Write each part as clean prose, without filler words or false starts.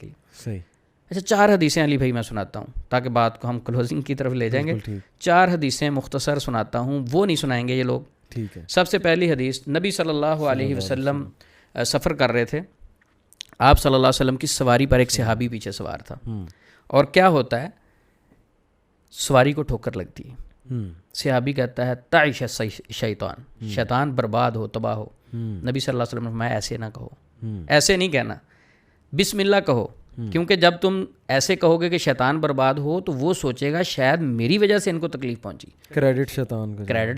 کے لیے. صحیح. اچھا 4 حدیثیں علی بھائی میں سناتا ہوں تاکہ بات کو ہم کلوزنگ کی طرف لے جائیں گے. 4 حدیثیں مختصر سناتا ہوں, وہ نہیں سنائیں گے یہ لوگ. ٹھیک ہے. سب سے پہلی حدیث, نبی صلی اللہ علیہ وسلم سفر کر رہے تھے. آپ صلی اللہ علیہ وسلم کی سواری پر ایک صحابی پیچھے سوار تھا, اور کیا ہوتا ہے, سواری کو ٹھوکر لگتی ہے. صحابی کہتا ہے تعیش شیطان, شیطان برباد ہو, تباہ ہو. نبی صلی اللہ علیہ وسلم نے فرمایا ایسے نہ کہو, ایسے نہیں کہنا, بسم اللہ کہو, کیونکہ جب تم ایسے کہو گے کہ شیطان برباد ہو تو وہ سوچے گا شاید میری وجہ سے ان کو تکلیف پہنچی, کریڈٹ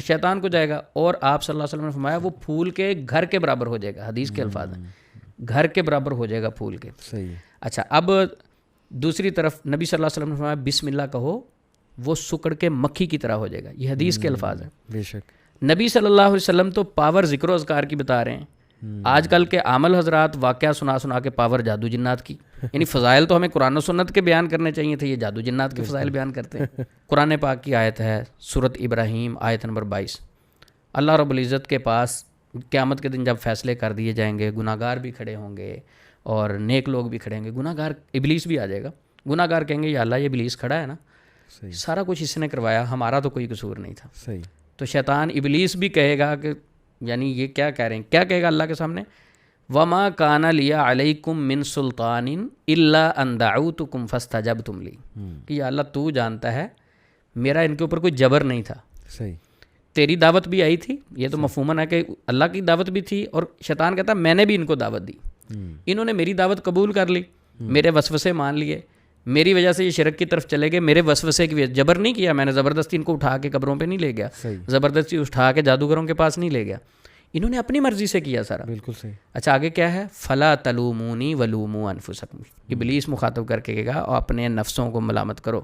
شیطان کو جائے گا. اور آپ صلی اللہ علیہ وسلم نے فرمایا وہ پھول کے گھر کے برابر ہو جائے گا. حدیث کے الفاظ ہیں, گھر کے برابر ہو جائے گا پھول کے. صحیح. اچھا اب دوسری طرف نبی صلی اللہ علیہ وسلم نے فرمایا بسم اللہ کہو, وہ سکڑ کے مکھی کی طرح ہو جائے گا. یہ حدیث کے الفاظ ہیں. بے شک. نبی صلی اللہ علیہ وسلم تو پاور ذکر و اذکار کی بتا رہے ہیں. آج کل کے عامل حضرات واقعہ سنا کے پاور جادو جنات کی, یعنی فضائل تو ہمیں قرآن و سنت کے بیان کرنے چاہیے تھے, یہ جادو جنات کے فضائل بیان کرتے ہیں. قرآن پاک کی آیت ہے سورۃ ابراہیم آیت نمبر 22. اللہ رب العزت کے پاس قیامت کے دن جب فیصلے کر دیے جائیں گے, گناہ گار بھی کھڑے ہوں گے اور نیک لوگ بھی کھڑے ہوں گے. گناہ گار ابلیس بھی آ جائے گا. گناہ گار کہیں گے یا اللہ یہ ابلیس کھڑا ہے نا, سارا کچھ اس نے کروایا, ہمارا تو کوئی قصور نہیں تھا. صحیح. تو شیطان ابلیس بھی کہے گا کہ یعنی یہ کیا کہہ رہے ہیں, کیا کہے گا اللہ کے سامنے, وما کان لی علیکم من سلطان الا ان دعوتکم فاستجبتم لی, کہ یا اللہ تو جانتا ہے میرا ان کے اوپر کوئی جبر نہیں تھا. صحیح. تیری دعوت بھی آئی تھی, یہ تو مفہوماً ہے کہ اللہ کی دعوت بھی تھی, اور شیطان کہتا ہے میں نے بھی ان کو دعوت دی, انہوں نے میری دعوت قبول کر لی, میرے وسوسے مان لیے, میری وجہ سے یہ شرک کی طرف چلے گئے, میرے وسوسے کی وجہ, جبر نہیں کیا میں نے, زبردستی ان کو اٹھا کے قبروں پہ نہیں لے گیا, زبردستی اٹھا کے جادوگروں کے پاس نہیں لے گیا, انہوں نے اپنی مرضی سے کیا سارا. بالکل صحیح. اچھا آگے کیا ہے, فلا تلومونی ولوموا انفسکم, ابلیس مخاطب کر کے کہے گا اور اپنے نفسوں کو ملامت کرو,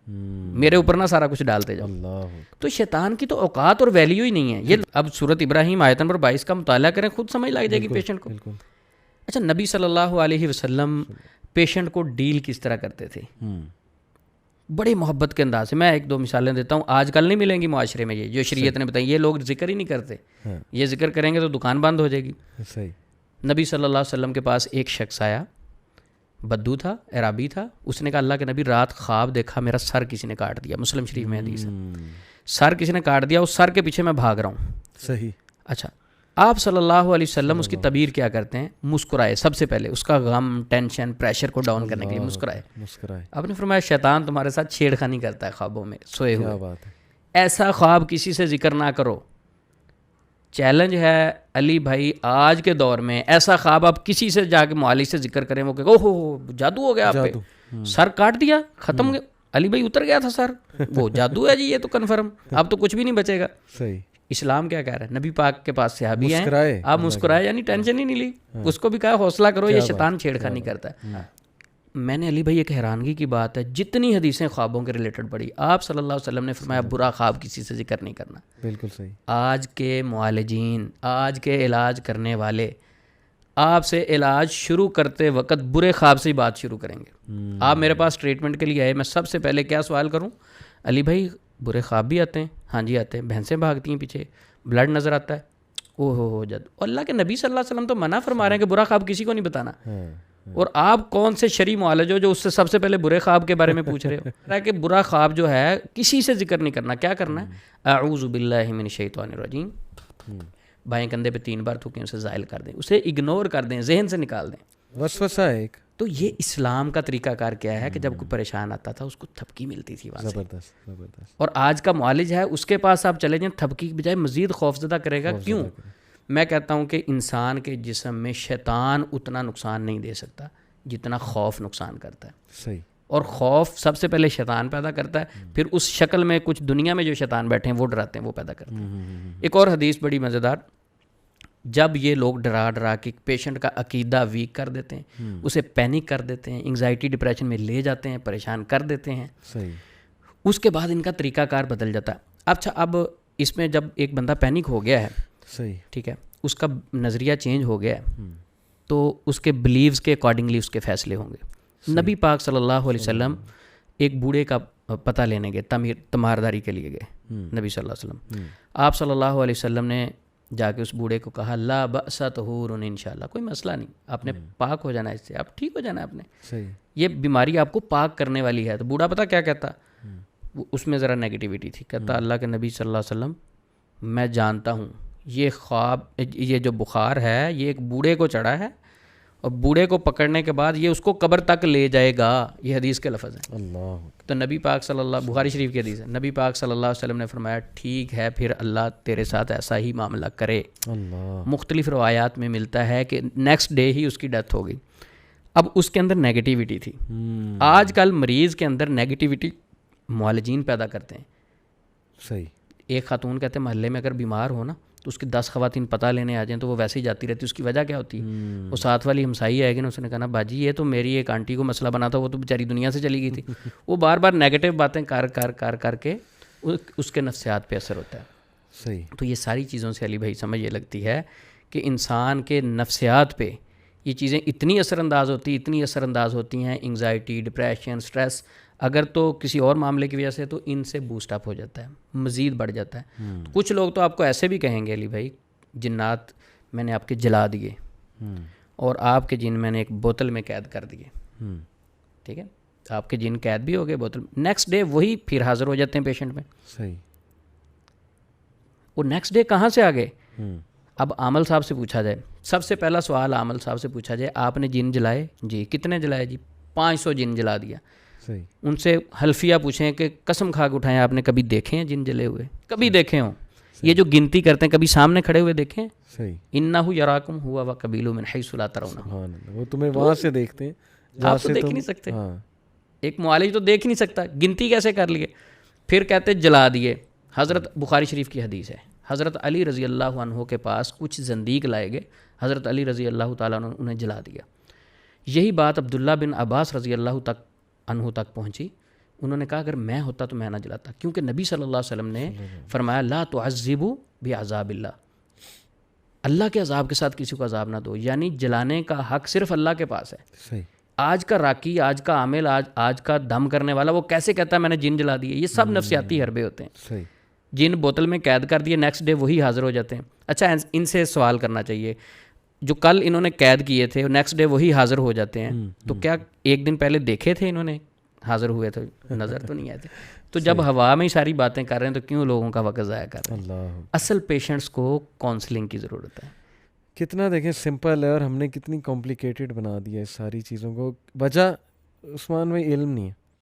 میرے اوپر نہ سارا کچھ ڈالتے جاؤ. تو شیطان کی تو اوقات اور ویلیو ہی نہیں ہے. یہ اب سورۃ ابراہیم آیت نمبر 22 کا مطالعہ کریں, خود سمجھ لگ جائے گی پیشنٹ کو. اچھا نبی صلی اللہ علیہ وسلم پیشنٹ کو ڈیل کس طرح کرتے تھے, بڑی محبت کے انداز سے. میں 1-2 مثالیں دیتا ہوں, آج کل نہیں ملیں گی معاشرے میں یہ جو شریعت نے بتائی. یہ لوگ ذکر ہی نہیں کرتے, یہ ذکر کریں گے تو دکان بند ہو جائے گی. صحیح. نبی صلی اللہ علیہ وسلم کے پاس ایک شخص آیا, بدو تھا, عرابی تھا. اس نے کہا اللہ کے نبی رات خواب دیکھا میرا سر کسی نے کاٹ دیا. مسلم شریف میں حدیث ہے, سر کسی نے کاٹ دیا, اس سر کے پیچھے میں بھاگ رہا ہوں. صحیح. اچھا آپ صلی اللہ علیہ وسلم اس کی تعبیر کیا کرتے ہیں, مسکرائے. سب سے پہلے اس کا غم, ٹینشن, پریشر کو ڈاؤن کرنے کے لیے مسکرائے. آپ نے فرمایا شیطان تمہارے ساتھ چھیڑخانی کرتا ہے خوابوں میں سوئے ہوئے, ایسا خواب کسی سے ذکر نہ کرو. چیلنج ہے علی بھائی آج کے دور میں, ایسا خواب آپ کسی سے جا کے معالج سے ذکر کریں, وہ کہ اوہ ہو جادو ہو گیا آپ پہ, سر کاٹ دیا, ختم گیا علی بھائی, اتر گیا تھا سر, وہ جادو ہے جی, یہ تو کنفرم, اب تو کچھ بھی نہیں بچے گا. صحیح. اسلام کیا کہہ رہا ہے, نبی پاک کے پاس صحابی ہیں, آپ مسکرائے, یعنی ٹینشن ہی نہیں لی. اس کو بھی کہا حوصلہ کرو, یہ شیطان چھیڑخانی کرتا ہے. میں نے علی بھائی ایک حیرانگی کی بات ہے, جتنی حدیثیں خوابوں کے ریلیٹڈ پڑھی, آپ صلی اللہ علیہ وسلم نے فرمایا برا خواب کسی سے ذکر نہیں کرنا. بالکل صحیح. آج کے معالجین, آج کے علاج کرنے والے آپ سے علاج شروع کرتے وقت برے خواب سے ہی بات شروع کریں گے. آپ میرے پاس ٹریٹمنٹ کے لیے آئے, میں سب سے پہلے کیا سوال کروں, علی بھائی برے خواب بھی آتے ہیں؟ ہاں جی آتے ہیں. بھینسیں بھاگتی ہیں پیچھے, بلڈ نظر آتا ہے, او ہو جد. اور اللہ کے نبی صلی اللہ علیہ وسلم تو منع فرما رہے ہیں کہ برا خواب کسی کو نہیں بتانا. اور آپ کون سے شرعی معالج ہو جو اس سے سب سے پہلے برے خواب کے بارے میں پوچھ رہے ہو. کہ برا خواب جو ہے کسی سے ذکر نہیں کرنا. کیا کرنا ہے, اعوذ باللہ من الشیطان الرجیم, بائیں کندھے پہ 3 بار تھوکیں, اسے زائل کر دیں, اسے اگنور کر دیں, ذہن سے نکال دیں. وسوسہ ہے ایک. تو یہ اسلام کا طریقہ کار کیا ہے کہ جب کوئی پریشان آتا تھا اس کو تھپکی ملتی تھی وہاں سے. زبردست. اور آج کا معالج ہے, اس کے پاس آپ چلے جائیں, تھپکی کی بجائے مزید خوفزدہ کرے گا. کیوں؟ میں کہتا ہوں کہ انسان کے جسم میں شیطان اتنا نقصان نہیں دے سکتا جتنا خوف نقصان کرتا ہے. صحیح. اور خوف سب سے پہلے شیطان پیدا کرتا ہے, پھر اس شکل میں کچھ دنیا میں جو شیطان بیٹھے ہیں وہ ڈراتے ہیں, وہ پیدا کرتے ہیں. ایک اور حدیث بڑی مزیدار, جب یہ لوگ ڈرا کے پیشنٹ کا عقیدہ ویک کر دیتے ہیں, اسے پینک کر دیتے ہیں, انگزائٹی ڈپریشن میں لے جاتے ہیں, پریشان کر دیتے ہیں. صحیح. اس کے بعد ان کا طریقہ کار بدل جاتا ہے. اچھا اب اس میں جب ایک بندہ پینک ہو گیا ہے, صحیح, ٹھیک ہے, اس کا نظریہ چینج ہو گیا ہے, تو اس کے بلیوز کے اکارڈنگلی اس کے فیصلے ہوں گے. نبی پاک صلی اللہ علیہ وسلم ایک بوڑھے کا پتہ لینے گئے, تمہارداری کے لیے گئے. نبی صلی اللہ علیہ وسلم, آپ صلی اللہ علیہ وسلم نے جا کے اس بوڑھے کو کہا لا بأس طہور انشاءاللہ، کوئی مسئلہ نہیں، آپ نے پاک ہو جانا ہے، اس سے آپ ٹھیک ہو جانا ہے، آپ نے صحیح، یہ بیماری آپ کو پاک کرنے والی ہے۔ تو بوڑھا پتہ کیا کہتا، وہ اس میں ذرا نیگیٹیوٹی تھی، کہتا اللہ کے نبی صلی اللہ علیہ وسلم میں جانتا ہوں یہ خواب، یہ جو بخار ہے یہ ایک بوڑھے کو چڑھا ہے اور بوڑھے کو پکڑنے کے بعد یہ اس کو قبر تک لے جائے گا، یہ حدیث کے لفظ ہیں۔ اللہ، تو نبی پاک صلی اللہ، بخاری شریف کی حدیث ہے، نبی پاک صلی اللہ علیہ وسلم نے فرمایا ٹھیک ہے پھر اللہ تیرے ساتھ ایسا ہی معاملہ کرے۔ اللہ، مختلف روایات میں ملتا ہے کہ نیکسٹ ڈے ہی اس کی ڈیتھ ہو گئی۔ اب اس کے اندر نیگیٹیوٹی تھی۔ آج کل مریض کے اندر نیگیٹیوٹی معالجین پیدا کرتے ہیں۔ صحیح، ایک خاتون کہتے ہیں محلے میں اگر بیمار ہو نا تو اس کی 10 خواتین پتہ لینے آ جائیں تو وہ ویسے ہی جاتی رہتی، اس کی وجہ کیا ہوتی ہے؟ وہ ساتھ والی ہمسائی آئے گی نا، اس نے کہا نا باجی یہ تو میری ایک آنٹی کو مسئلہ بنا تھا، وہ تو بیچاری دنیا سے چلی گئی تھی۔ وہ بار بار نیگیٹو باتیں کر کے اس کے نفسیات پہ اثر ہوتا ہے۔ صحیح، تو یہ ساری چیزوں سے علی بھائی سمجھ یہ لگتی ہے کہ انسان کے نفسیات پہ یہ چیزیں اتنی اثر انداز ہوتی ہیں، انگزائٹی، ڈپریشن، سٹریس، اگر تو کسی اور معاملے کی وجہ سے تو ان سے بوسٹ اپ ہو جاتا ہے، مزید بڑھ جاتا ہے۔ کچھ لوگ تو آپ کو ایسے بھی کہیں گے علی بھائی جنات میں نے آپ کے جلا دیے اور آپ کے جن میں نے ایک بوتل میں قید کر دیے، ٹھیک ہے، آپ کے جن قید بھی ہو گئے بوتل، نیکسٹ ڈے وہی پھر حاضر ہو جاتے ہیں پیشنٹ میں۔ صحیح، وہ نیکسٹ ڈے کہاں سے آ گئے؟ اب عامل صاحب سے پوچھا جائے، سب سے پہلا سوال عامل صاحب سے پوچھا جائے آپ نے جن جلائے؟ جی۔ کتنے جلائے؟ جی 500 جن جلا دیا۔ صحیح، ان سے حلفیہ پوچھیں کہ قسم کھا کے اٹھائیں آپ نے کبھی دیکھے ہیں جن جلے ہوئے؟ کبھی دیکھے ہوں؟ یہ جو گنتی کرتے ہیں کبھی سامنے کھڑے ہوئے دیکھے ہیں؟ صحیح، انہ یراکم ہوا وقبیل من حیث لا ترونہ، سبحان اللہ، وہ تمہیں وہاں سے دیکھتے ہیں آپ تو دیکھ ہی نہیں سکتے، ہاں، ایک معالج تو دیکھ ہی نہیں سکتا، گنتی کیسے کر لیے؟ پھر کہتے جلا دیے۔ حضرت بخاری شریف کی حدیث ہے، حضرت علی رضی اللہ عنہ کے پاس کچھ زندیق لائے گئے، حضرت علی رضی اللہ تعالیٰ عنہ انہیں جلا دیا۔ یہی بات عبداللہ بن عباس رضی اللہ عنہ تک پہنچی، انہوں نے کہا اگر میں ہوتا تو میں نہ جلاتا، کیونکہ نبی صلی اللہ علیہ وسلم نے فرمایا لا تعذبوا بعذاب اللہ، اللہ کے عذاب کے ساتھ کسی کو عذاب نہ دو، یعنی جلانے کا حق صرف اللہ کے پاس ہے۔ صحیح، آج کا راکی، آج کا عامل، آج کا دم کرنے والا وہ کیسے کہتا ہے میں نے جن جلا دیے؟ یہ سب نفسیاتی حربے ہوتے ہیں۔ صحیح، جن بوتل میں قید کر دیے، نیکسٹ ڈے وہی حاضر ہو جاتے ہیں۔ اچھا ان سے سوال کرنا چاہیے، جو کل انہوں نے قید کیے تھے نیکسٹ ڈے وہی حاضر ہو جاتے ہیں، تو کیا ایک دن پہلے دیکھے تھے انہوں نے حاضر ہوئے تھے؟ نظر تو نہیں آئے تھے۔ تو جب ہوا میں ہی ساری باتیں کر رہے ہیں تو کیوں لوگوں کا وقت ضائع کر رہے ہیں؟ اللہ، اصل پیشنٹس کو کاؤنسلنگ کی ضرورت ہے۔ کتنا دیکھیں سمپل ہے اور ہم نے کتنی کمپلیکیٹڈ بنا دیا اس ساری چیزوں کو۔ وجہ عثمان بھائی علم نہیں ہے،